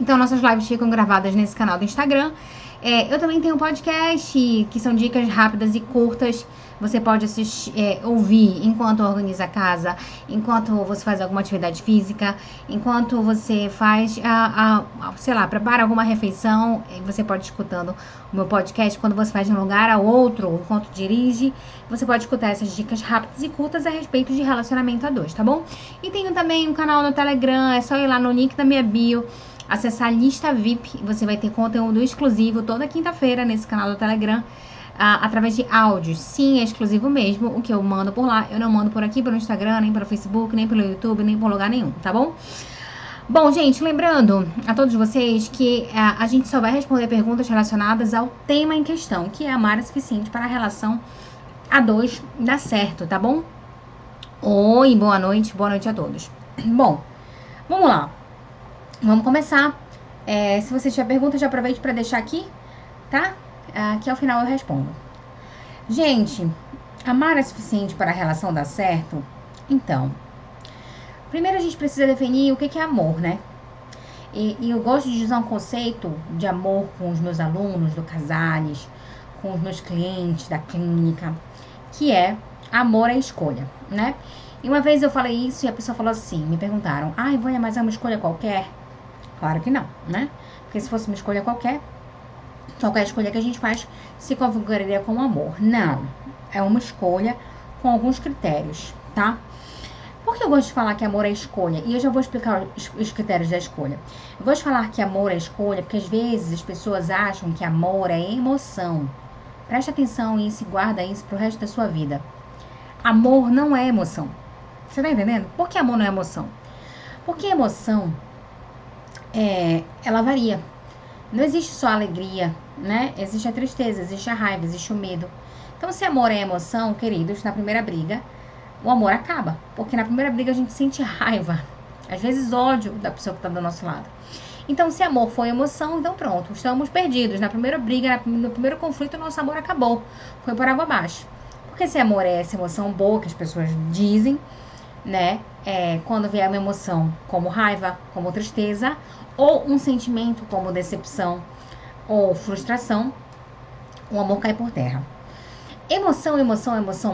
Então, nossas lives ficam gravadas nesse canal do Instagram. Eu também tenho um podcast, que são dicas rápidas e curtas. Você pode assistir, ouvir enquanto organiza a casa, enquanto você faz alguma atividade física, enquanto você faz, sei lá, prepara alguma refeição. Você pode ir escutando o meu podcast quando você faz de um lugar a outro, enquanto dirige. Você pode escutar essas dicas rápidas e curtas a respeito de relacionamento a dois, tá bom? E tenho também um canal no Telegram, é só ir lá no link da minha bio, acessar a lista VIP, você vai ter conteúdo exclusivo toda quinta-feira nesse canal do Telegram, através de áudios. Sim, é exclusivo mesmo, o que eu mando por lá, eu não mando por aqui, pelo Instagram, nem pelo Facebook, nem pelo YouTube, nem por lugar nenhum, tá bom? Bom, gente, lembrando a todos vocês que a gente só vai responder perguntas relacionadas ao tema em questão, que é amar o suficiente para a relação a dois dar certo, tá bom? Oi, boa noite a todos. Bom, vamos lá. Vamos começar. Se você tiver pergunta, já aproveite para deixar aqui, tá? Que ao final eu respondo. Gente, amar é suficiente para a relação dar certo? Então, primeiro a gente precisa definir o que é amor, né? E eu gosto de usar um conceito de amor com os meus alunos do Casales, com os meus clientes da clínica, que é amor é escolha, né? E uma vez eu falei isso e a pessoa falou assim, me perguntaram, Ivânia, mas é uma escolha qualquer? Claro que não, né? Porque se fosse uma escolha qualquer escolha que a gente faz se configuraria como amor. Não, é uma escolha com alguns critérios, tá? Por que eu gosto de falar que amor é escolha? E eu já vou explicar os critérios da escolha. Eu gosto de falar que amor é escolha porque às vezes as pessoas acham que amor é emoção. Preste atenção nisso e guarda isso pro resto da sua vida. Amor não é emoção. Você tá entendendo? Por que amor não é emoção? Porque emoção, ela varia. Não existe só a alegria, né? Existe a tristeza, existe a raiva, existe o medo. Então, se amor é emoção, queridos, na primeira briga, o amor acaba. Porque na primeira briga a gente sente raiva, às vezes ódio da pessoa que tá do nosso lado. Então, se amor for emoção, então pronto, estamos perdidos. Na primeira briga, no primeiro conflito, o nosso amor acabou. Foi por água abaixo. Porque se amor é essa emoção boa que as pessoas dizem, né? Quando vier uma emoção como raiva, como tristeza, ou um sentimento como decepção ou frustração, o amor cai por terra. Emoção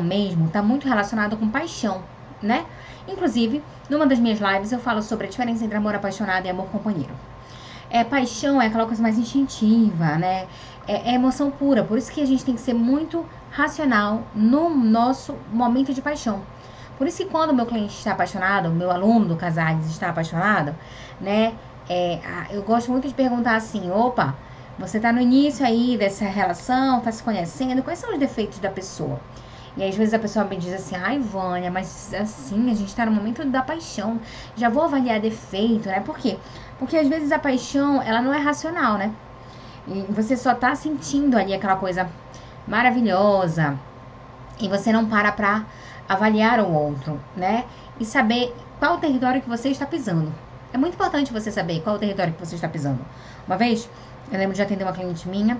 mesmo, tá muito relacionado com paixão, né? Inclusive, numa das minhas lives eu falo sobre a diferença entre amor apaixonado e amor companheiro. Paixão é aquela coisa mais instintiva, né? É emoção pura, por isso que a gente tem que ser muito racional no nosso momento de paixão. Por isso que quando o meu cliente está apaixonado, o meu aluno do Casales está apaixonado, né? Eu gosto muito de perguntar assim, opa, você tá no início aí dessa relação, tá se conhecendo, quais são os defeitos da pessoa? E aí, às vezes a pessoa me diz assim, Vânia, mas assim, a gente tá no momento da paixão, já vou avaliar defeito, né? Por quê? Porque às vezes a paixão, ela não é racional, né? E você só tá sentindo ali aquela coisa maravilhosa e você não para pra avaliar o outro, né? E saber qual o território que você está pisando. É muito importante você saber qual o território que você está pisando. Uma vez, eu lembro de atender uma cliente minha,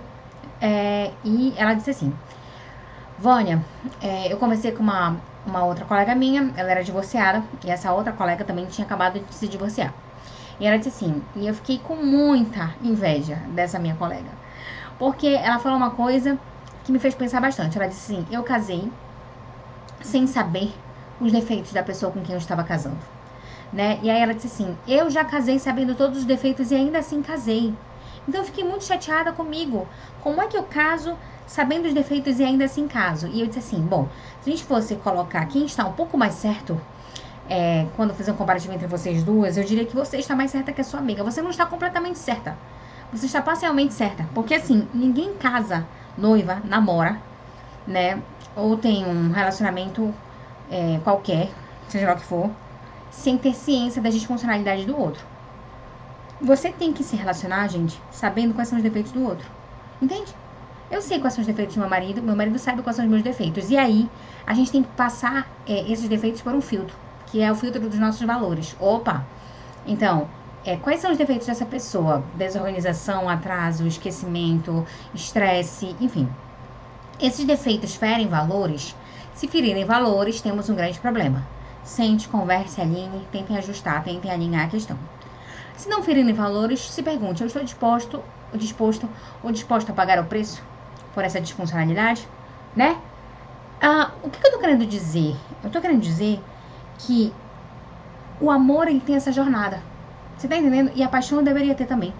e ela disse assim, Vânia, eu conversei com uma outra colega minha, ela era divorciada, e essa outra colega também tinha acabado de se divorciar. E ela disse assim, e eu fiquei com muita inveja dessa minha colega, porque ela falou uma coisa que me fez pensar bastante. Ela disse assim, eu casei sem saber os defeitos da pessoa com quem eu estava casando, né? E aí ela disse assim, eu já casei sabendo todos os defeitos e ainda assim casei. Então eu fiquei muito chateada comigo. Como é que eu caso sabendo os defeitos e ainda assim caso? E eu disse assim, bom, se a gente fosse colocar quem está um pouco mais certo, quando eu fizer um comparativo entre vocês duas, eu diria que você está mais certa que a sua amiga. Você não está completamente certa. Você está parcialmente certa. Porque assim, ninguém casa, noiva, namora, né? Ou tem um relacionamento qualquer, seja lá o que for, sem ter ciência da disfuncionalidade do outro. Você tem que se relacionar, gente, sabendo quais são os defeitos do outro. Entende? Eu sei quais são os defeitos do meu marido sabe quais são os meus defeitos. E aí, a gente tem que passar esses defeitos por um filtro, que é o filtro dos nossos valores. Opa! Então, quais são os defeitos dessa pessoa? Desorganização, atraso, esquecimento, estresse, enfim. Esses defeitos ferem valores. Se ferirem valores, temos um grande problema. Sente, converse, alinhe, tentem ajustar, tentem alinhar a questão. Se não ferirem valores, se pergunte, eu estou disposto a pagar o preço por essa disfuncionalidade, né? O que eu tô querendo dizer? Eu tô querendo dizer que o amor, ele tem essa jornada. Você tá entendendo? E a paixão deveria ter também.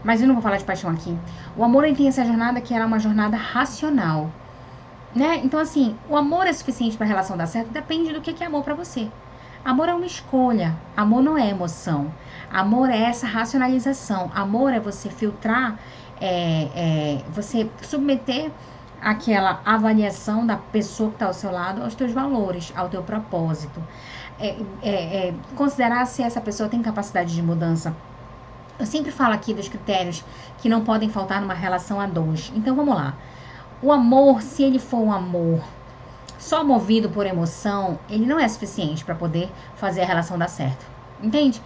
Mas eu não vou falar de paixão aqui. O amor, ele tem essa jornada que ela é uma jornada racional, né? Então, assim, o amor é suficiente pra relação dar certo? Depende do que é amor pra você. Amor é uma escolha. Amor não é emoção. Amor é essa racionalização. Amor é você filtrar, você submeter aquela avaliação da pessoa que está ao seu lado aos teus valores, ao teu propósito. Considerar se essa pessoa tem capacidade de mudança. Eu sempre falo aqui dos critérios que não podem faltar numa relação a dois. Então vamos lá. O amor, se ele for um amor só movido por emoção, ele não é suficiente para poder fazer a relação dar certo. Entende?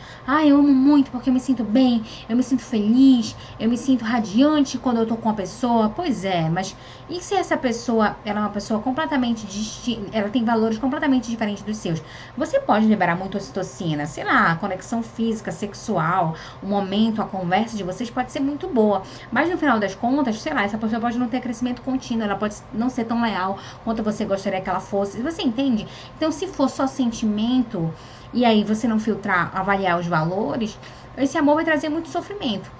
Eu amo muito porque eu me sinto bem, eu me sinto feliz, eu me sinto radiante quando eu tô com a pessoa. Pois é, mas e se essa pessoa, ela é uma pessoa completamente distinta, ela tem valores completamente diferentes dos seus? Você pode liberar muito ocitocina, sei lá, a conexão física, sexual, o momento, a conversa de vocês pode ser muito boa, mas no final das contas, sei lá, essa pessoa pode não ter crescimento contínuo, ela pode não ser tão leal quanto você gostaria que ela fosse. Você entende? Então, se for só sentimento, e aí você não filtrar, avaliar os valores, esse amor vai trazer muito sofrimento.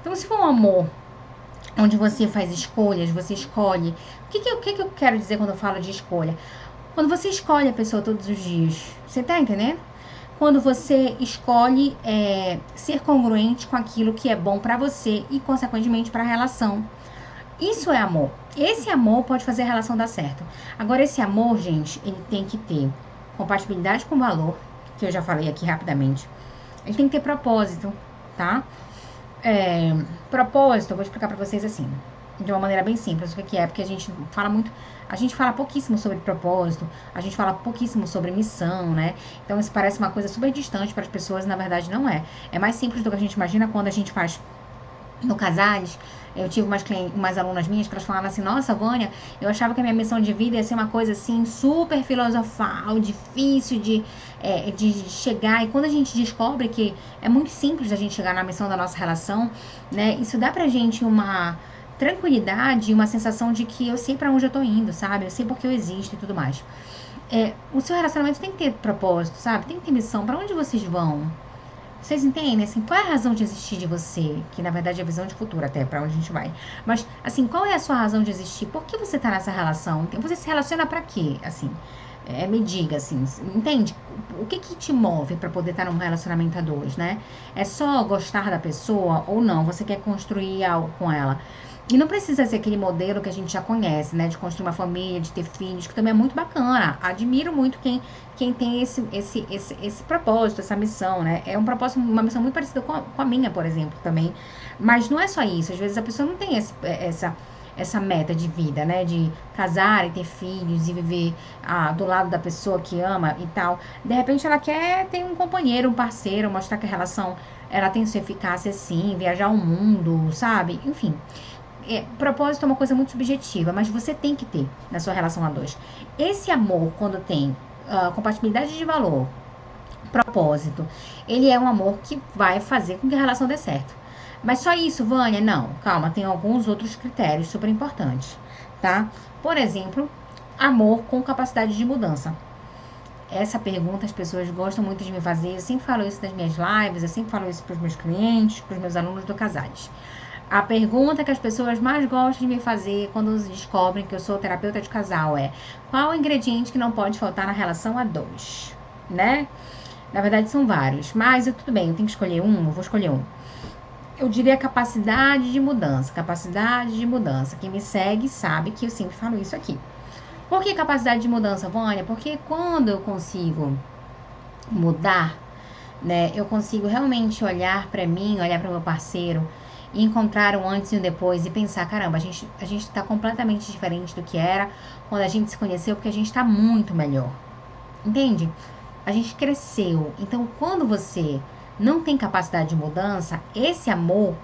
Então, se for um amor onde você faz escolhas, você escolhe... O que eu quero dizer quando eu falo de escolha? Quando você escolhe a pessoa todos os dias, você tá entendendo? Quando você escolhe ser congruente com aquilo que é bom pra você e, consequentemente, pra relação. Isso é amor. Esse amor pode fazer a relação dar certo. Agora, esse amor, gente, ele tem que ter compatibilidade com valor, que eu já falei aqui rapidamente. Ele tem que ter propósito, tá? Propósito, eu vou explicar pra vocês assim, de uma maneira bem simples, o que é, porque a gente fala pouquíssimo sobre propósito, a gente fala pouquíssimo sobre missão, né? Então isso parece uma coisa super distante para as pessoas, na verdade não é. É mais simples do que a gente imagina quando a gente faz no Casales. Eu tive umas alunas minhas que elas falavam assim, nossa, Vânia, eu achava que a minha missão de vida ia ser uma coisa assim, super filosofal, difícil de chegar. E quando a gente descobre que é muito simples a gente chegar na missão da nossa relação, né? Isso dá pra gente uma tranquilidade, uma sensação de que eu sei pra onde eu tô indo, sabe? Eu sei porque eu existo e tudo mais. O seu relacionamento tem que ter propósito, sabe? Tem que ter missão. Pra onde vocês vão? Vocês entendem, assim, qual é a razão de existir de você? Que, na verdade, é a visão de futuro até, pra onde a gente vai. Mas, assim, qual é a sua razão de existir? Por que você tá nessa relação? Você se relaciona pra quê, assim? Me diga, assim, entende? O que te move pra poder estar num relacionamento a dois, né? É só gostar da pessoa ou não? Você quer construir algo com ela? E não precisa ser aquele modelo que a gente já conhece, né? De construir uma família, de ter filhos, que também é muito bacana. Admiro muito quem tem esse propósito, essa missão, né? É um propósito, uma missão muito parecida com a minha, por exemplo, também. Mas não é só isso. Às vezes a pessoa não tem essa meta de vida, né? De casar e ter filhos e viver do lado da pessoa que ama e tal. De repente ela quer ter um companheiro, um parceiro, mostrar que a relação ela tem sua eficácia, sim, viajar o mundo, sabe? Enfim. Propósito é uma coisa muito subjetiva, mas você tem que ter na sua relação a dois. Esse amor, quando tem compatibilidade de valor, propósito, ele é um amor que vai fazer com que a relação dê certo. Mas só isso, Vânia? Não, calma, tem alguns outros critérios super importantes, tá? Por exemplo, amor com capacidade de mudança. Essa pergunta as pessoas gostam muito de me fazer, eu sempre falo isso nas minhas lives, eu sempre falo isso para os meus clientes, para os meus alunos do Casales. A pergunta que as pessoas mais gostam de me fazer quando descobrem que eu sou terapeuta de casal é: qual o ingrediente que não pode faltar na relação a dois, né? Na verdade são vários, mas tudo bem, eu tenho que escolher um, eu vou escolher um. Eu diria capacidade de mudança, capacidade de mudança. Quem me segue sabe que eu sempre falo isso aqui. Por que capacidade de mudança, Vânia? Porque quando eu consigo mudar, né, eu consigo realmente olhar pra mim, olhar para o meu parceiro e encontrar um antes e um depois e pensar, caramba, a gente tá completamente diferente do que era quando a gente se conheceu, porque a gente tá muito melhor. Entende? A gente cresceu. Então, quando você não tem capacidade de mudança, esse amor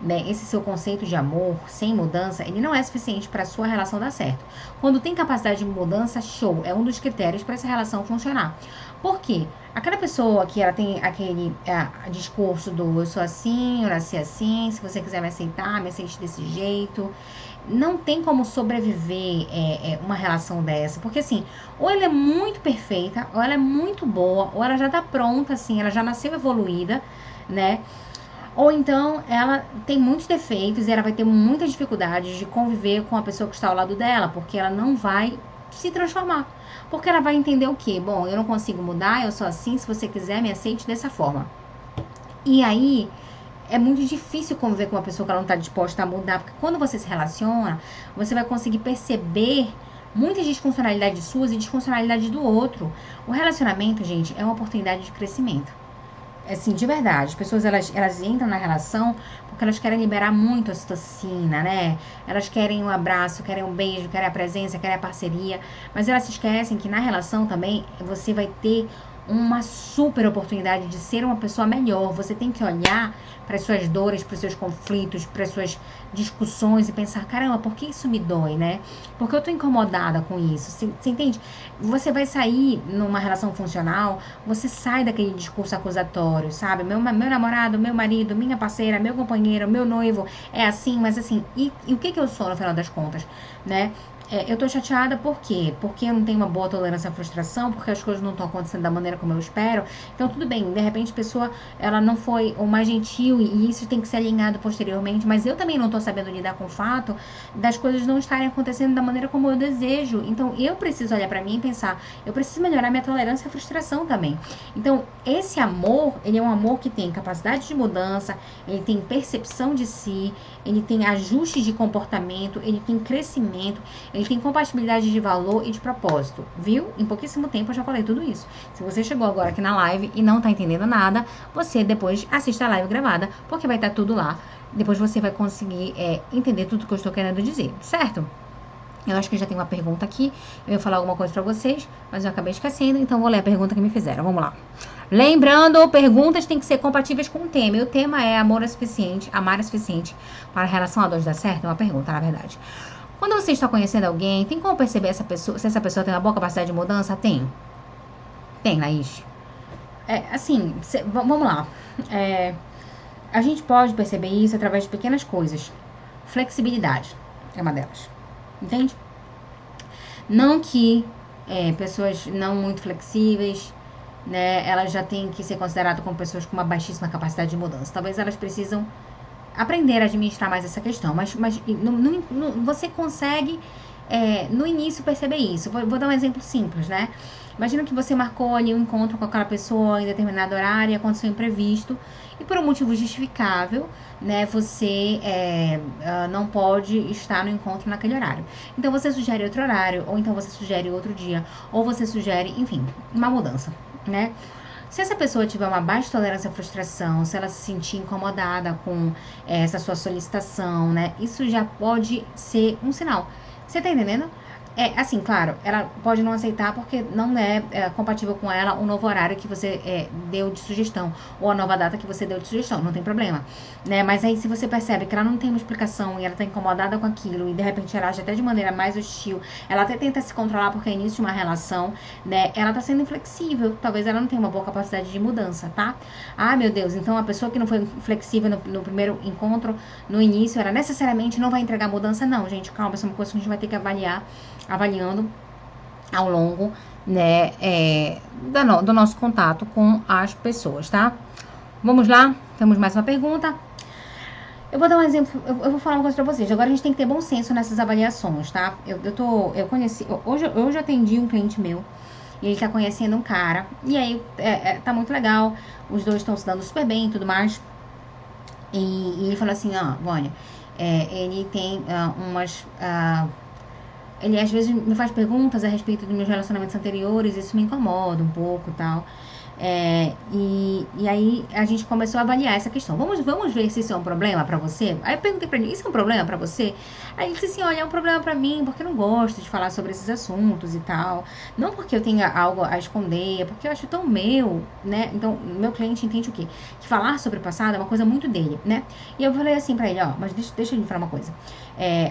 né, esse seu conceito de amor sem mudança, ele não é suficiente para sua relação dar certo. Quando tem capacidade de mudança, show, é um dos critérios para essa relação funcionar. Por quê? Aquela pessoa que ela tem aquele discurso do eu sou assim, eu nasci assim, se você quiser me aceitar, me aceite desse jeito. Não tem como sobreviver uma relação dessa. Porque assim, ou ela é muito perfeita, ou ela é muito boa, ou ela já tá pronta, assim, ela já nasceu evoluída, né? Ou então ela tem muitos defeitos e ela vai ter muita dificuldade de conviver com a pessoa que está ao lado dela, porque ela não vai se transformar. Porque ela vai entender o quê? Bom, eu não consigo mudar, eu sou assim, se você quiser, me aceite dessa forma. E aí é muito difícil conviver com uma pessoa que ela não está disposta a mudar, porque quando você se relaciona, você vai conseguir perceber muitas disfuncionalidades suas e disfuncionalidades do outro. O relacionamento, gente, é uma oportunidade de crescimento. Assim, de verdade, as pessoas elas entram na relação porque elas querem liberar muito a ocitocina, né? Elas querem um abraço, querem um beijo, querem a presença, querem a parceria, mas elas se esquecem que na relação também você vai ter uma super oportunidade de ser uma pessoa melhor. Você tem que olhar para as suas dores, para os seus conflitos, para as suas discussões e pensar, caramba, por que isso me dói, né? Porque eu tô incomodada com isso. Você entende? Você vai sair numa relação funcional, você sai daquele discurso acusatório, sabe? Meu namorado, meu marido, minha parceira, meu companheiro, meu noivo é assim, mas assim, e o que eu sou no final das contas, né? Eu tô chateada por quê? Porque eu não tenho uma boa tolerância à frustração, porque as coisas não estão acontecendo da maneira como eu espero. Então, tudo bem, de repente a pessoa, ela não foi o mais gentil e isso tem que ser alinhado posteriormente, mas eu também não tô sabendo lidar com o fato das coisas não estarem acontecendo da maneira como eu desejo. Então, eu preciso olhar pra mim e pensar, eu preciso melhorar minha tolerância à frustração também. Então, esse amor, ele é um amor que tem capacidade de mudança, ele tem percepção de si, ele tem ajustes de comportamento, ele tem crescimento, ele tem compatibilidade de valor e de propósito, viu? Em pouquíssimo tempo eu já falei tudo isso. Se você chegou agora aqui na live e não tá entendendo nada, você depois assista a live gravada, porque vai estar tudo lá. Depois você vai conseguir entender tudo que eu estou querendo dizer, certo? Eu acho que já tem uma pergunta aqui. Eu ia falar alguma coisa pra vocês, mas eu acabei esquecendo, então vou ler a pergunta que me fizeram. Vamos lá. Lembrando, perguntas têm que ser compatíveis com o tema. E o tema é amor é suficiente, amar é suficiente para a relação a dois dar certo? É uma pergunta, na verdade. Quando você está conhecendo alguém, tem como perceber se essa pessoa tem uma boa capacidade de mudança? Tem. Tem, Laís. Assim, vamos lá. A gente pode perceber isso através de pequenas coisas. Flexibilidade é uma delas. Entende? Não que pessoas não muito flexíveis, né, elas já têm que ser consideradas como pessoas com uma baixíssima capacidade de mudança. Talvez elas precisam aprender a administrar mais essa questão, mas você consegue no início perceber isso. Vou dar um exemplo simples, né? Imagina que você marcou ali um encontro com aquela pessoa em determinado horário e aconteceu um imprevisto e por um motivo justificável, né, você não pode estar no encontro naquele horário. Então você sugere outro horário, ou então você sugere outro dia, ou você sugere, enfim, uma mudança, né? Se essa pessoa tiver uma baixa tolerância à frustração, se ela se sentir incomodada com essa sua solicitação, né? Isso já pode ser um sinal. Você tá entendendo? Assim, claro, ela pode não aceitar porque não é compatível com ela o novo horário que você deu de sugestão, ou a nova data que você deu de sugestão, não tem problema, né? Mas aí se você percebe que ela não tem uma explicação e ela tá incomodada com aquilo e de repente ela age até de maneira mais hostil, ela até tenta se controlar porque é início de uma relação, né? Ela tá sendo inflexível, talvez ela não tenha uma boa capacidade de mudança, tá? Ah, meu Deus, então a pessoa que não foi flexível no primeiro encontro, no início, ela necessariamente não vai entregar mudança? Não, gente, calma, isso é uma coisa que a gente vai ter que avaliando ao longo, né, do nosso contato com as pessoas, tá? Vamos lá, temos mais uma pergunta. Eu vou dar um exemplo, eu vou falar uma coisa pra vocês. Agora a gente tem que ter bom senso nessas avaliações, tá? Eu conheci, hoje eu atendi um cliente meu e ele tá conhecendo um cara, e aí tá muito legal, os dois estão se dando super bem e tudo mais. E ele falou assim, Vânia, ele tem ele às vezes me faz perguntas a respeito dos meus relacionamentos anteriores, isso me incomoda um pouco e tal. E aí a gente começou a avaliar essa questão. Vamos ver se isso é um problema pra você? Aí eu perguntei pra ele, isso é um problema pra você? Aí ele disse assim, olha, é um problema pra mim, porque eu não gosto de falar sobre esses assuntos e tal. Não porque eu tenha algo a esconder, é porque eu acho tão meu, né? Então, meu cliente entende o quê? Que falar sobre o passado é uma coisa muito dele, né? E eu falei assim pra ele, ó, mas deixa eu lhe falar uma coisa.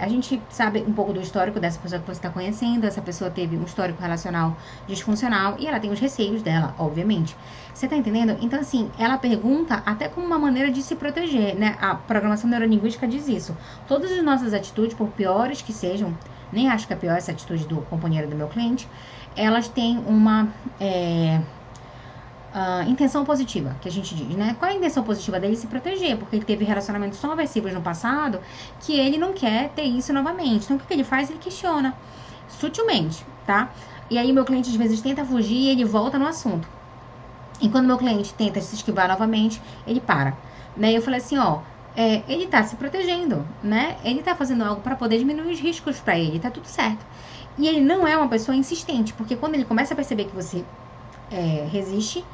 A gente sabe um pouco do histórico dessa pessoa que você está conhecendo. Essa pessoa teve um histórico relacional disfuncional e ela tem os receios dela, obviamente. Você tá entendendo? Então, assim, ela pergunta até como uma maneira de se proteger, né? A programação neurolinguística diz isso. Todas as nossas atitudes, por piores que sejam, nem acho que é pior essa atitude do companheiro do meu cliente, elas têm uma intenção positiva, que a gente diz, né? Qual é a intenção positiva dele? Se proteger, porque ele teve relacionamentos tão aversivos no passado que ele não quer ter isso novamente. Então, o que ele faz? Ele questiona, sutilmente, tá? E aí, meu cliente às vezes tenta fugir e ele volta no assunto. E quando meu cliente tenta se esquivar novamente, ele para. Né? Eu falei assim, ó, ele tá se protegendo, né? Ele tá fazendo algo para poder diminuir os riscos para ele, tá tudo certo. E ele não é uma pessoa insistente, porque quando ele começa a perceber que você resiste,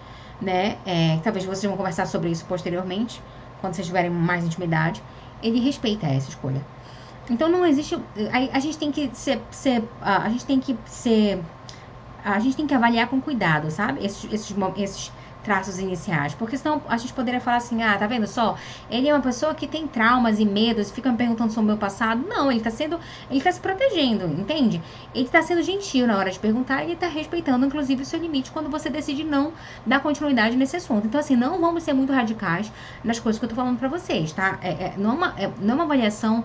né? Talvez vocês vão conversar sobre isso posteriormente, quando vocês tiverem mais intimidade. Ele respeita essa escolha. Então não existe. A gente tem que a gente tem que ser. A gente tem que avaliar com cuidado, sabe? Esses traços iniciais. Porque senão a gente poderia falar assim, tá vendo só? Ele é uma pessoa que tem traumas e medos, fica me perguntando sobre o meu passado. Não, ele tá se protegendo, entende? Ele tá sendo gentil na hora de perguntar, ele tá respeitando, inclusive, o seu limite quando você decide não dar continuidade nesse assunto. Então, assim, não vamos ser muito radicais nas coisas que eu tô falando pra vocês, tá? Não é uma avaliação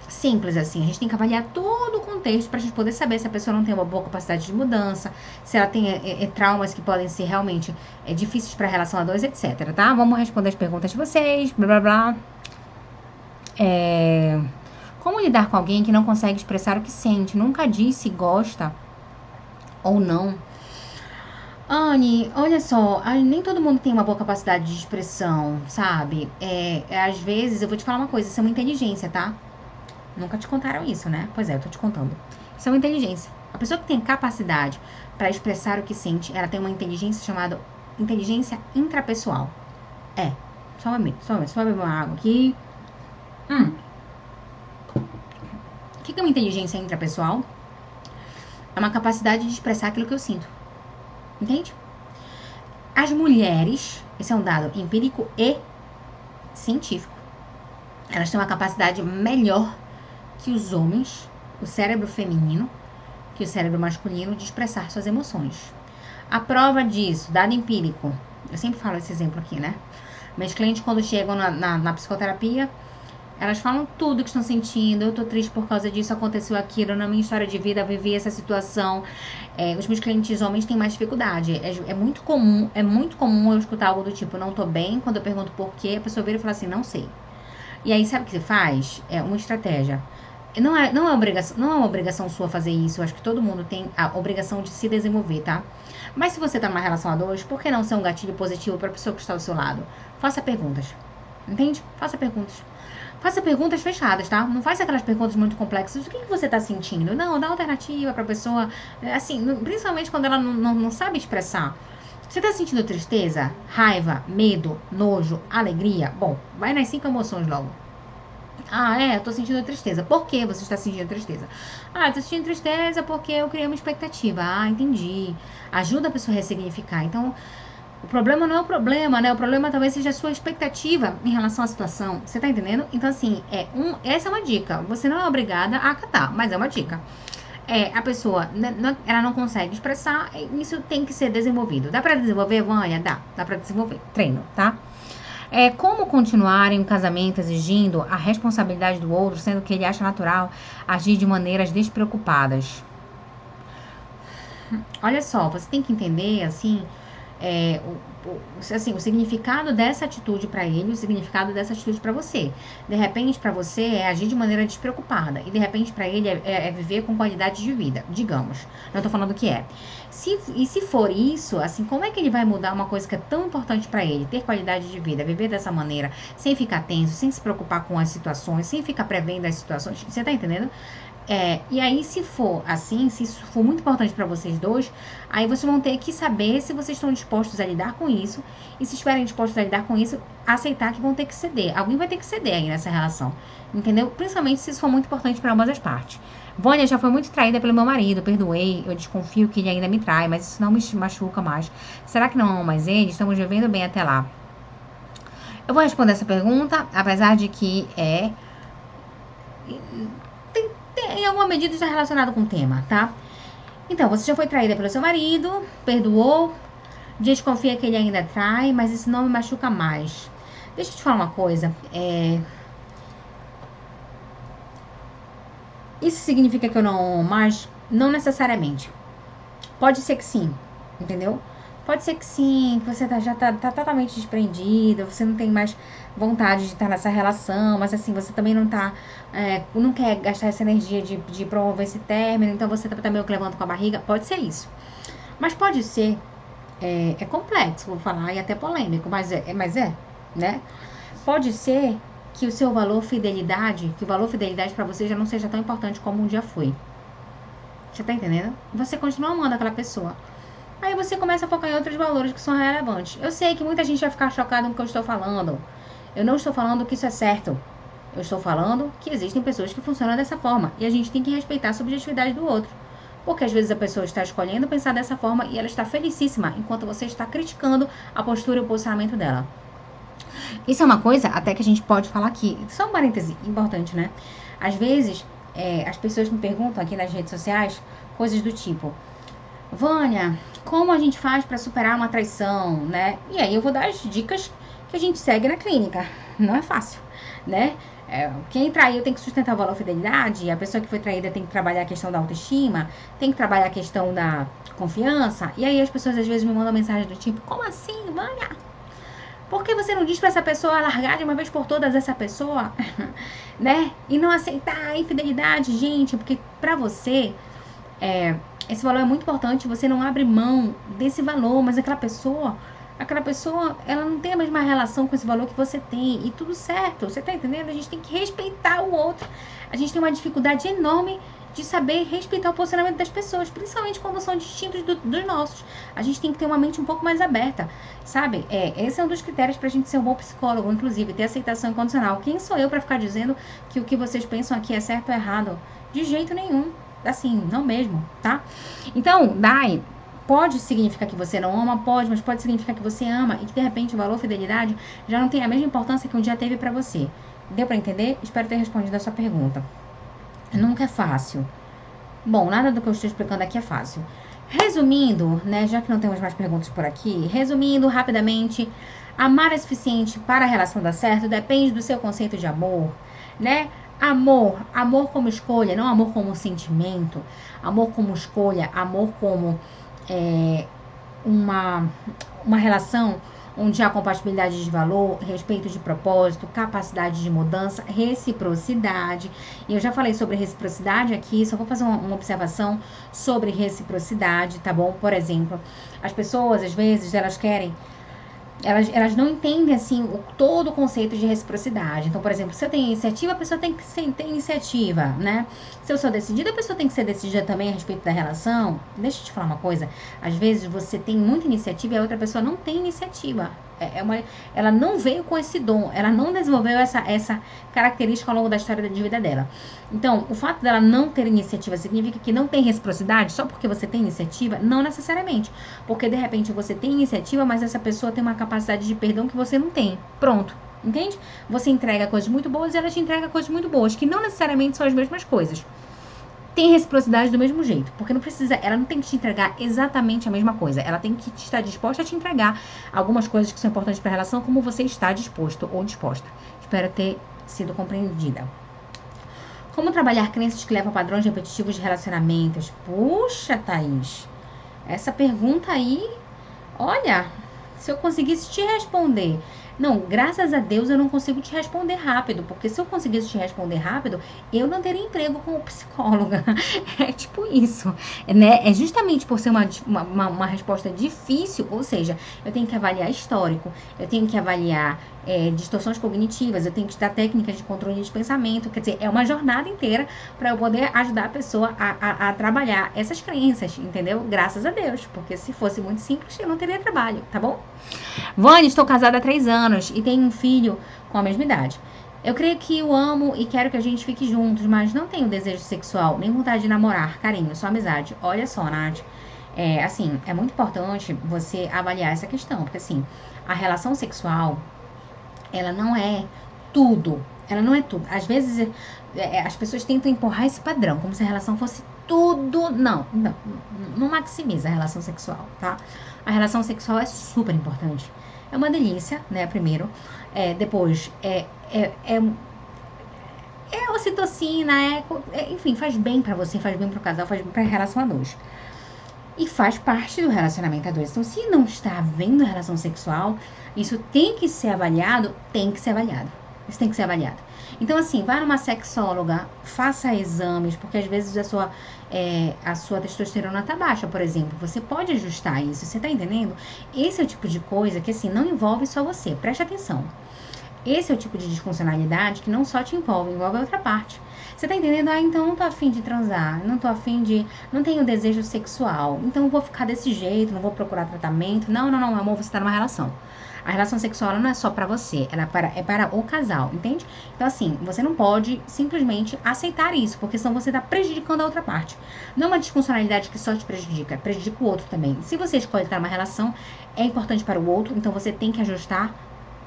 simples assim. A gente tem que avaliar todo o contexto pra gente poder saber se a pessoa não tem uma boa capacidade de mudança, se ela tem traumas que podem ser realmente difíceis pra relação a dois, etc, tá? Vamos responder as perguntas de vocês, blá blá blá. Como lidar com alguém que não consegue expressar o que sente, nunca diz se gosta ou não? Anne, olha só, nem todo mundo tem uma boa capacidade de expressão, sabe? Às vezes, eu vou te falar uma coisa, isso é uma inteligência, tá? Nunca te contaram isso, né? Pois é, eu tô te contando. Isso é uma inteligência. A pessoa que tem capacidade para expressar o que sente, ela tem uma inteligência chamada inteligência intrapessoal. Só beber uma água aqui. O que é uma inteligência intrapessoal? É uma capacidade de expressar aquilo que eu sinto. Entende? As mulheres, esse é um dado empírico e científico, elas têm uma capacidade melhor que os homens, o cérebro feminino, que o cérebro masculino, de expressar suas emoções. A prova disso, dado empírico, eu sempre falo esse exemplo aqui, né? Meus clientes, quando chegam na psicoterapia, elas falam tudo que estão sentindo. Eu tô triste por causa disso, aconteceu aquilo, na minha história de vida eu vivi essa situação. Os meus clientes homens têm mais dificuldade. É muito comum eu escutar algo do tipo, não tô bem. Quando eu pergunto por quê, a pessoa vira e fala assim, não sei. E aí, sabe o que você faz? É uma estratégia. Não é uma obrigação sua fazer isso. Eu acho que todo mundo tem a obrigação de se desenvolver, tá? Mas se você tá numa relação a dois, por que não ser um gatilho positivo pra pessoa que está ao seu lado? Faça perguntas. Entende? Faça perguntas. Faça perguntas fechadas, tá? Não faça aquelas perguntas muito complexas. O que você tá sentindo? Não, dá alternativa pra pessoa. Assim, principalmente quando ela não sabe expressar. Você tá sentindo tristeza, raiva, medo, nojo, alegria? Bom, vai nas 5 emoções logo. Eu tô sentindo tristeza. Por que você está sentindo tristeza? Eu tô sentindo tristeza porque eu criei uma expectativa. Entendi. Ajuda a pessoa a ressignificar. Então, o problema não é o problema, né? O problema talvez seja a sua expectativa em relação à situação. Você tá entendendo? Então, assim, essa é uma dica. Você não é obrigada a acatar, mas é uma dica. A pessoa, ela não consegue expressar, isso tem que ser desenvolvido. Dá pra desenvolver, Vânia? Dá pra desenvolver. Treino, tá? Como continuar em um casamento exigindo a responsabilidade do outro, sendo que ele acha natural agir de maneiras despreocupadas? Olha só, você tem que entender, assim, o significado dessa atitude pra ele, o significado dessa atitude pra você. De repente, pra você, é agir de maneira despreocupada. E de repente, pra ele, é viver com qualidade de vida, digamos. Não tô falando que é. Se for isso, assim, como é que ele vai mudar uma coisa que é tão importante pra ele? Ter qualidade de vida, viver dessa maneira, sem ficar tenso, sem se preocupar com as situações, sem ficar prevendo as situações. Você tá entendendo? E aí, se for assim, se isso for muito importante para vocês dois, aí vocês vão ter que saber se vocês estão dispostos a lidar com isso. E se estiverem dispostos a lidar com isso, aceitar que vão ter que ceder. Alguém vai ter que ceder aí nessa relação. Entendeu? Principalmente se isso for muito importante para ambas as partes. Vânia já foi muito traída pelo meu marido, perdoei, eu desconfio que ele ainda me trai, mas isso não me machuca mais. Será que não amo mais ele? Estamos vivendo bem até lá. Eu vou responder essa pergunta, apesar de que em alguma medida está relacionado com o tema, tá? Então, você já foi traída pelo seu marido, perdoou, desconfia que ele ainda trai, mas isso não me machuca mais. Deixa eu te falar uma coisa, isso significa que eu não amo mais? Não necessariamente. Pode ser que sim, entendeu? Pode ser que sim, que você já tá totalmente desprendida, você não tem mais vontade de estar nessa relação, mas assim, você também não quer gastar essa energia de promover esse término, então você tá meio que levando com a barriga. Pode ser isso. Mas pode ser, é complexo, vou falar, e até polêmico, mas né? Pode ser que o seu valor fidelidade, que o valor fidelidade pra você já não seja tão importante como um dia foi. Você tá entendendo? Você continua amando aquela pessoa. Aí você começa a focar em outros valores que são relevantes. Eu sei que muita gente vai ficar chocada com o que eu estou falando. Eu não estou falando que isso é certo. Eu estou falando que existem pessoas que funcionam dessa forma. E a gente tem que respeitar a subjetividade do outro. Porque às vezes a pessoa está escolhendo pensar dessa forma e ela está felicíssima, enquanto você está criticando a postura e o posicionamento dela. Isso é uma coisa até que a gente pode falar aqui. Só um parêntese importante, né? Às vezes, as pessoas me perguntam aqui nas redes sociais coisas do tipo: Vânia, como a gente faz para superar uma traição, né? E aí eu vou dar as dicas que a gente segue na clínica. Não é fácil, né? Quem traiu tem que sustentar o valor fidelidade, a pessoa que foi traída tem que trabalhar a questão da autoestima, tem que trabalhar a questão da confiança. E aí as pessoas às vezes me mandam mensagem do tipo: como assim, Vânia? Por que você não diz pra essa pessoa largar de uma vez por todas essa pessoa? Né? E não aceitar a infidelidade, gente, porque pra você... esse valor é muito importante, você não abre mão desse valor, mas aquela pessoa, ela não tem a mesma relação com esse valor que você tem, e tudo certo, você tá entendendo? A gente tem que respeitar o outro, a gente tem uma dificuldade enorme de saber respeitar o posicionamento das pessoas, principalmente quando são distintos dos nossos. A gente tem que ter uma mente um pouco mais aberta, sabe? Esse é um dos critérios pra gente ser um bom psicólogo, inclusive, ter aceitação incondicional. Quem sou eu pra ficar dizendo que o que vocês pensam aqui é certo ou errado? De jeito nenhum. Assim, não mesmo, tá? Então, Dai, pode significar que você não ama? Pode, mas pode significar que você ama e que de repente o valor fidelidade já não tem a mesma importância que um dia teve pra você. Deu pra entender? Espero ter respondido a sua pergunta. Nunca é fácil. Bom, nada do que eu estou explicando aqui é fácil. Resumindo, né, já que não temos mais perguntas por aqui, resumindo rapidamente, amar é suficiente para a relação dar certo depende do seu conceito de amor, né? Amor como escolha, não amor como sentimento, amor como escolha, amor como uma relação onde há compatibilidade de valor, respeito de propósito, capacidade de mudança, reciprocidade. E eu já falei sobre reciprocidade aqui, só vou fazer uma observação sobre reciprocidade, tá bom? Por exemplo, as pessoas, às vezes, elas não entendem, assim, todo o conceito de reciprocidade. Então, por exemplo, se eu tenho iniciativa, a pessoa tem que ter iniciativa, né? Se eu sou decidida, a pessoa tem que ser decidida também a respeito da relação. Deixa eu te falar uma coisa. Às vezes, você tem muita iniciativa e a outra pessoa não tem iniciativa. Ela não veio com esse dom, ela não desenvolveu essa característica ao longo da história de vida dela. Então, o fato dela não ter iniciativa significa que não tem reciprocidade só porque você tem iniciativa? Não necessariamente. Porque, de repente, você tem iniciativa, mas essa pessoa tem uma capacidade de perdão que você não tem. Pronto. Entende? Você entrega coisas muito boas e ela te entrega coisas muito boas, que não necessariamente são as mesmas coisas. Tem reciprocidade do mesmo jeito, porque ela não tem que te entregar exatamente a mesma coisa, ela tem que estar disposta a te entregar algumas coisas que são importantes para a relação, como você está disposto ou disposta. Espero ter sido compreendida. Como trabalhar crenças que levam a padrões repetitivos de relacionamentos? Puxa, Thaís, essa pergunta aí, olha, se eu conseguisse te responder Não, graças a Deus eu não consigo te responder rápido, porque se eu conseguisse te responder rápido, eu não teria emprego como psicóloga. É tipo isso, né? É justamente por ser uma resposta difícil, ou seja, eu tenho que avaliar histórico, eu tenho que avaliar distorções cognitivas, eu tenho que estudar técnicas de controle de pensamento, quer dizer, é uma jornada inteira para eu poder ajudar a pessoa a trabalhar essas crenças, entendeu? Graças a Deus, porque se fosse muito simples, eu não teria trabalho, tá bom? Vânia, estou casada há 3 anos e tenho um filho com a mesma idade. Eu creio que o amo e quero que a gente fique juntos, mas não tenho desejo sexual, nem vontade de namorar, carinho, só amizade. Olha só, Nath, assim, é muito importante você avaliar essa questão, porque assim, a relação sexual, ela não é tudo. Ela não é tudo. Às vezes, as pessoas tentam empurrar esse padrão, como se a relação fosse tudo. Não, não. Não maximiza a relação sexual, tá? A relação sexual é super importante. É uma delícia, né? Primeiro. Depois, ocitocina, enfim, faz bem pra você, faz bem pro casal, faz bem pra relação a dois. E faz parte do relacionamento a dois. Então, se não está havendo relação sexual, isso tem que ser avaliado, tem que ser avaliado. Isso tem que ser avaliado. Então, assim, vá numa sexóloga, faça exames, porque às vezes a sua testosterona tá baixa, por exemplo. Você pode ajustar isso, você tá entendendo? Esse é o tipo de coisa que, assim, não envolve só você. Preste atenção. Esse é o tipo de disfuncionalidade que não só te envolve, envolve a outra parte. Você tá entendendo? Ah, então não tô afim de transar, não tô afim de. Não tenho desejo sexual, então eu vou ficar desse jeito, não vou procurar tratamento. Não, amor, você tá numa relação. A relação sexual ela não é só pra você, ela é para o casal, entende? Então, assim, você não pode simplesmente aceitar isso, porque senão você tá prejudicando a outra parte. Não é uma disfuncionalidade que só te prejudica, prejudica o outro também. Se você escolhe estar numa relação, é importante para o outro, então você tem que ajustar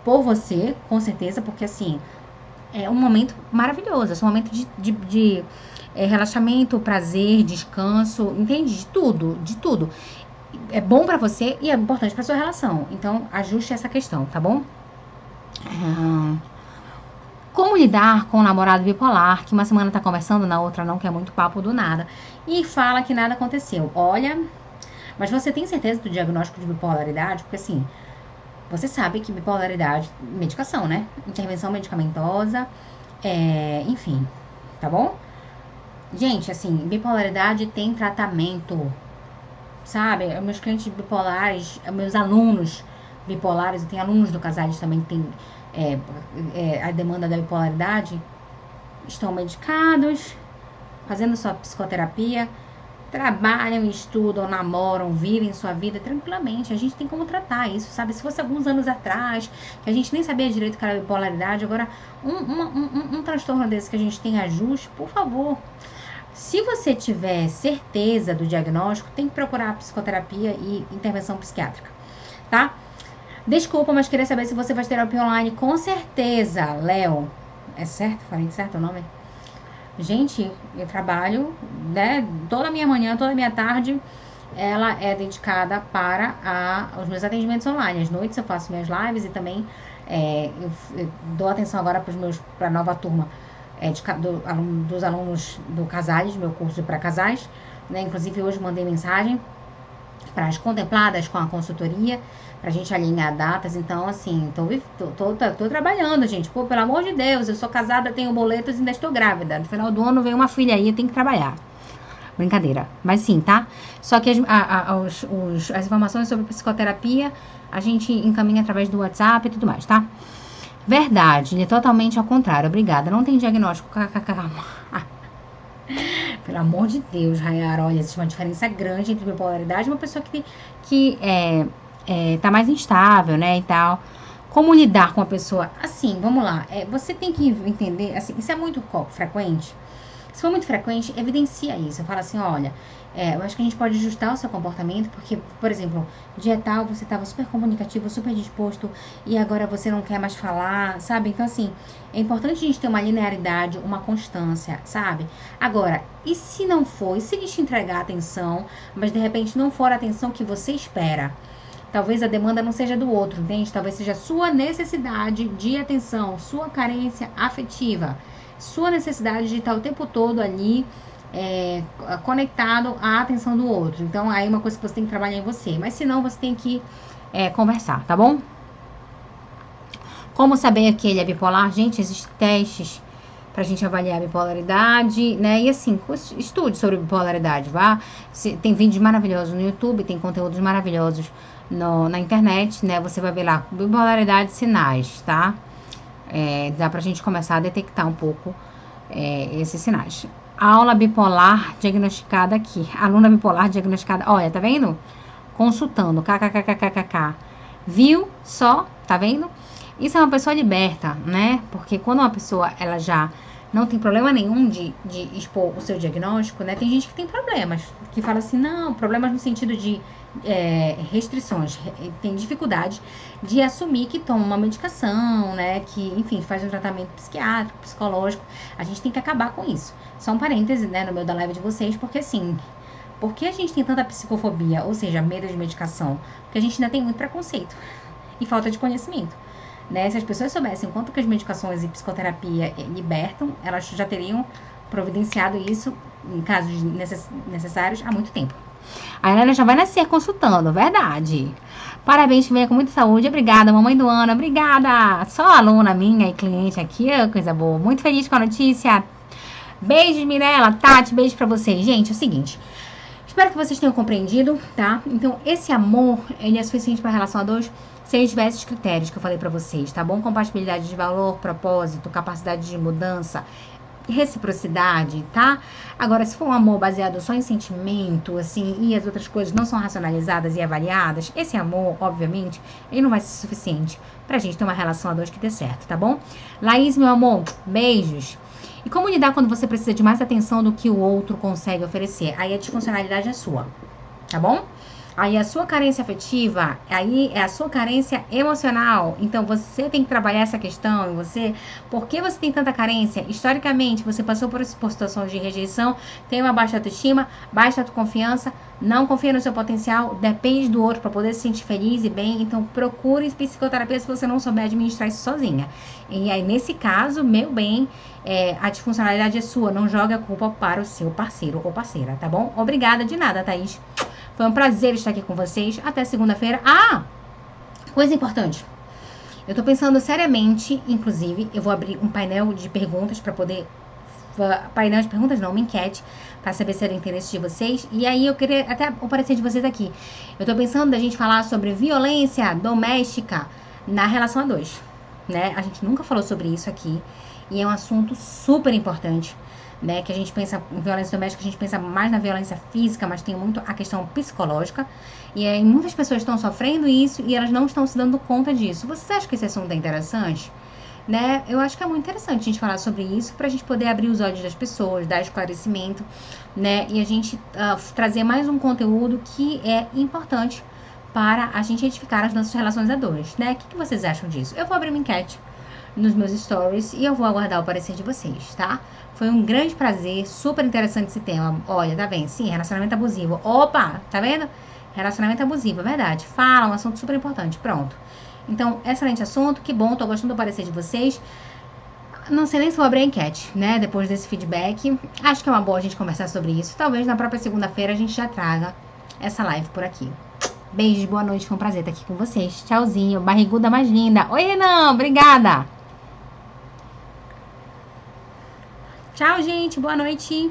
por você, com certeza, porque assim, é um momento maravilhoso, é um momento de relaxamento, prazer, descanso, entende? De tudo, de tudo. É bom pra você e é importante pra sua relação. Então, ajuste essa questão, tá bom? Como lidar com um namorado bipolar, que uma semana tá conversando, na outra não, quer muito papo do nada, e fala que nada aconteceu. Olha, mas você tem certeza do diagnóstico de bipolaridade? Porque assim, você sabe que bipolaridade, medicação, né? Intervenção medicamentosa, enfim, tá bom? Gente, assim, bipolaridade tem tratamento, sabe? Meus clientes bipolares, meus alunos bipolares, eu tenho alunos do Casales também que tem a demanda da bipolaridade, estão medicados, fazendo sua psicoterapia, trabalham, estudam, namoram, vivem sua vida tranquilamente. A gente tem como tratar isso, sabe? Se fosse alguns anos atrás, que a gente nem sabia direito que era bipolaridade, agora um transtorno desse que a gente tem ajuste, por favor. Se você tiver certeza do diagnóstico, tem que procurar psicoterapia e intervenção psiquiátrica, tá? Desculpa, mas queria saber se você faz terapia online. Com certeza, Léo. É certo? Falei certo o nome? Gente, eu trabalho, né? Toda a minha manhã, toda a minha tarde, ela é dedicada para os meus atendimentos online. Às noites eu faço minhas lives e também eu dou atenção agora para a nova turma dos alunos do Casales, meu curso para casais, né? Inclusive hoje mandei mensagem para as contempladas com a consultoria, pra gente alinhar datas. Então, assim, tô trabalhando, gente. Pô, pelo amor de Deus, eu sou casada, tenho boletos e ainda estou grávida. No final do ano vem uma filha aí, eu tenho que trabalhar. Brincadeira. Mas sim, tá? Só que as informações sobre psicoterapia a gente encaminha através do WhatsApp e tudo mais, tá? Verdade, ele é totalmente ao contrário. Obrigada. Não tem diagnóstico. Pelo amor de Deus, Rayara, olha, existe uma diferença grande entre bipolaridade e uma pessoa que tá mais instável, né, e tal. Como lidar com a pessoa? Assim, vamos lá. Você tem que entender, assim, isso é muito frequente. Se for muito frequente, evidencia isso. Fala assim, olha, eu acho que a gente pode ajustar o seu comportamento, porque, por exemplo, dia tal você estava super comunicativo, super disposto, e agora você não quer mais falar, sabe? Então, assim, é importante a gente ter uma linearidade, uma constância, sabe? Agora, e se não for? E se ele te entregar a atenção, mas de repente não for a atenção que você espera? Talvez a demanda não seja do outro, entende? Talvez seja a sua necessidade de atenção, sua carência afetiva, sua necessidade de estar o tempo todo ali conectado à atenção do outro. Então, aí é uma coisa que você tem que trabalhar em você. Mas se não, você tem que conversar, tá bom? Como saber que ele é bipolar? Gente, existem testes pra gente avaliar a bipolaridade, né? E assim, estude sobre bipolaridade, vá. Tem vídeos maravilhosos no YouTube, tem conteúdos maravilhosos na internet, né? Você vai ver lá, bipolaridade, sinais, tá? Dá pra gente começar a detectar um pouco esses sinais. Aula bipolar diagnosticada aqui. Aluna bipolar diagnosticada. Olha, tá vendo? Consultando. KKKKKK. Viu? Só? Tá vendo? Isso é uma pessoa liberta, né? Porque quando uma pessoa, ela já não tem problema nenhum de expor o seu diagnóstico, né? Tem gente que tem problemas, que fala assim, não, problemas no sentido de restrições, tem dificuldade de assumir que toma uma medicação, né? Que, enfim, faz um tratamento psiquiátrico, psicológico. A gente tem que acabar com isso. Só um parêntese, né, no meio da live de vocês, porque assim, por que a gente tem tanta psicofobia, ou seja, medo de medicação? Porque a gente ainda tem muito preconceito e falta de conhecimento. Né? Se as pessoas soubessem quanto que as medicações e psicoterapia libertam, elas já teriam providenciado isso, em casos necessários, há muito tempo. A Helena já vai nascer consultando, verdade. Parabéns, que venha com muita saúde. Obrigada, mamãe do ano, obrigada. Só aluna minha e cliente aqui, coisa boa. Muito feliz com a notícia. Beijos, Mirella, Tati, beijo pra vocês. Gente, é o seguinte, espero que vocês tenham compreendido, tá? Então, esse amor, ele é suficiente para relação a dois se ele tiver esses critérios que eu falei pra vocês, tá bom? Compatibilidade de valor, propósito, capacidade de mudança, reciprocidade, tá? Agora, se for um amor baseado só em sentimento, assim, e as outras coisas não são racionalizadas e avaliadas, esse amor, obviamente, ele não vai ser suficiente pra gente ter uma relação a dois que dê certo, tá bom? Laís, meu amor, beijos. E como lidar quando você precisa de mais atenção do que o outro consegue oferecer? Aí a disfuncionalidade é sua, tá bom? Aí a sua carência afetiva, aí é a sua carência emocional. Então você tem que trabalhar essa questão. Por que você tem tanta carência? Historicamente, você passou por situações de rejeição, tem uma baixa autoestima, baixa autoconfiança, não confia no seu potencial, depende do outro para poder se sentir feliz e bem. Então procure psicoterapia se você não souber administrar isso sozinha. E aí, nesse caso, meu bem, a disfuncionalidade é sua. Não joga a culpa para o seu parceiro ou parceira, tá bom? Obrigada, de nada, Thaís. Foi um prazer estar aqui com vocês. Até segunda-feira. Ah! Coisa importante. Eu tô pensando seriamente, inclusive, eu vou abrir um painel de perguntas para poder... Painel de perguntas não, uma enquete, para saber se era interesse de vocês. E aí eu queria até o parecer de vocês aqui. Eu tô pensando da gente falar sobre violência doméstica na relação a dois, né? A gente nunca falou sobre isso aqui. E é um assunto super importante. Né, que a gente pensa em violência doméstica, a gente pensa mais na violência física, mas tem muito a questão psicológica. E aí muitas pessoas estão sofrendo isso e elas não estão se dando conta disso. Você acha que esse assunto é interessante? Né? Eu acho que é muito interessante a gente falar sobre isso para a gente poder abrir os olhos das pessoas, dar esclarecimento, né? E a gente trazer mais um conteúdo que é importante para a gente edificar as nossas relações a dois, né? O que vocês acham disso? Eu vou abrir uma enquete nos meus stories e eu vou aguardar o parecer de vocês, tá? Foi um grande prazer, super interessante esse tema. Olha, tá vendo? Sim, relacionamento abusivo. Opa, tá vendo? Relacionamento abusivo, é verdade. Fala, um assunto super importante. Pronto. Então, excelente assunto, que bom, tô gostando do parecer de vocês. Não sei nem se vou abrir a enquete, né? Depois desse feedback. Acho que é uma boa a gente conversar sobre isso. Talvez na própria segunda-feira a gente já traga essa live por aqui. Beijos, boa noite, foi um prazer estar aqui com vocês. Tchauzinho, barriguda mais linda. Oi, Renan, obrigada. Tchau, gente, boa noite.